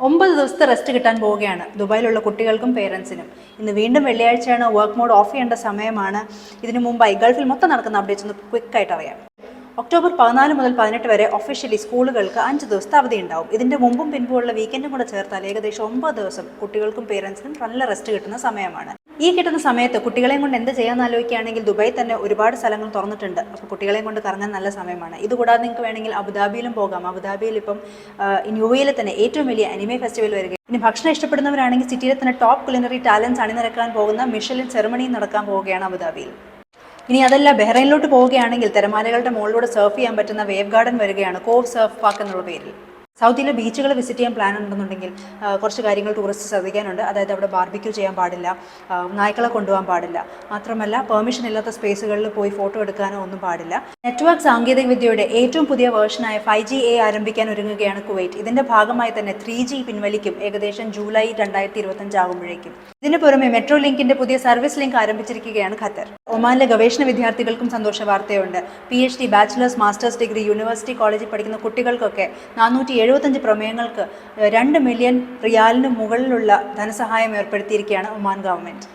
9 ദിവസത്തെ റെസ്റ്റ് കിട്ടാൻ പോവുകയാണ് ദുബായിലുള്ള കുട്ടികൾക്കും പേരൻസിനും. ഇന്ന് വീണ്ടും വെള്ളിയാഴ്ചയാണ്, വർക്ക് മോഡ് ഓഫ് ചെയ്യേണ്ട സമയമാണ്. ഇതിനു മുമ്പായി ഗൾഫിൽ മൊത്തം നടക്കുന്ന അപ്ഡേറ്റ്സ് ഒന്ന് ക്വിക്കായിട്ട് അറിയാം. ഒക്ടോബർ 14 മുതൽ 18 വരെ ഒഫീഷ്യലി സ്കൂളുകൾക്ക് 5 ദിവസത്തെ അവധി ഉണ്ടാവും. ഇതിൻ്റെ മുമ്പും പിൻപുമുള്ള വീക്കെൻഡും കൂടെ ചേർത്താൽ ഏകദേശം 9 ദിവസം കുട്ടികൾക്കും പേരൻസിനും നല്ല റെസ്റ്റ് കിട്ടുന്ന സമയമാണ്. ഈ കിട്ടുന്ന സമയത്ത് കുട്ടികളെയും കൊണ്ട് എന്ത് ചെയ്യാൻ ആലോചിക്കുകയാണെങ്കിൽ ദുബായിൽ തന്നെ ഒരുപാട് സ്ഥലങ്ങൾ തുറന്നിട്ടുണ്ട്. അപ്പോൾ കുട്ടികളെയും കൊണ്ട് കറങ്ങാൻ നല്ല സമയമാണ്. ഇതുകൂടാതെ നിങ്ങൾക്ക് വേണമെങ്കിൽ അബുദാബിയിലും പോകാം. അബുദാബിയിൽ ഇപ്പം യു എയിൽ തന്നെ ഏറ്റവും വലിയ അനിമേ ഫെസ്റ്റിവൽ വരിക. ഇനി ഭക്ഷണം ഇഷ്ടപ്പെടുന്നവരാണെങ്കിൽ സിറ്റിയിലെ തന്നെ ടോപ്പ് കുലിനറി ടാലൻസ് അണിനിരക്കാൻ പോകുന്ന മിഷലിൻ സെറമണിയും നടക്കാൻ പോവുകയാണ് അബുദാബിയിൽ. ഇനി അതല്ല, ബഹ്റൈനിലോട്ട് പോവുകയാണെങ്കിൽ തിരമാലകളുടെ മുകളിലൂടെ സർഫ് ചെയ്യാൻ പറ്റുന്ന വേവ് ഗാർഡൻ വരികയാണ്, കോവ് സർഫ് പാർക്ക് എന്നുള്ള പേരിൽ. സൗദിയിലെ ബീച്ചുകൾ വിസിറ്റ് ചെയ്യാൻ പ്ലാൻ ഉണ്ടെന്നുണ്ടെങ്കിൽ കുറച്ച് കാര്യങ്ങൾ ടൂറിസ്റ്റ് ശ്രദ്ധിക്കാനുണ്ട്. അതായത് അവിടെ ബാർബിക്യൂ ചെയ്യാൻ പാടില്ല, നായ്ക്കളെ കൊണ്ടുപോകാൻ പാടില്ല, മാത്രമല്ല പെർമിഷൻ ഇല്ലാത്ത സ്പേസുകളിൽ പോയി ഫോട്ടോ എടുക്കാനോ ഒന്നും പാടില്ല. നെറ്റ്വർക്ക് സാങ്കേതിക വിദ്യയുടെ ഏറ്റവും പുതിയ വേർഷനായ 5G ആരംഭിക്കാൻ ഒരുങ്ങുകയാണ് കുവൈറ്റ്. ഇതിന്റെ ഭാഗമായി തന്നെ 3G പിൻവലിക്കും ഏകദേശം ജൂലൈ 2025 ആകുമ്പോഴേക്കും. ഇതിന് പുറമെ മെട്രോ ലിങ്കിന്റെ പുതിയ സർവീസ് ലിങ്ക് ആരംഭിച്ചിരിക്കുകയാണ് ഖത്തർ. ഒമാനിലെ ഗവേഷണ വിദ്യാർത്ഥികൾക്കും സന്തോഷ വാർത്തയുണ്ട്. PhD, bachelors, masters degree university കോളേജിൽ പഠിക്കുന്ന കുട്ടികൾക്കൊക്കെ 475 പ്രമേയങ്ങൾക്ക് 2 മില്യൺ റിയാലിന് മുകളിലുള്ള ധനസഹായം ഏർപ്പെടുത്തിയിരിക്കുകയാണ് ഒമാൻ ഗവൺമെന്റ്.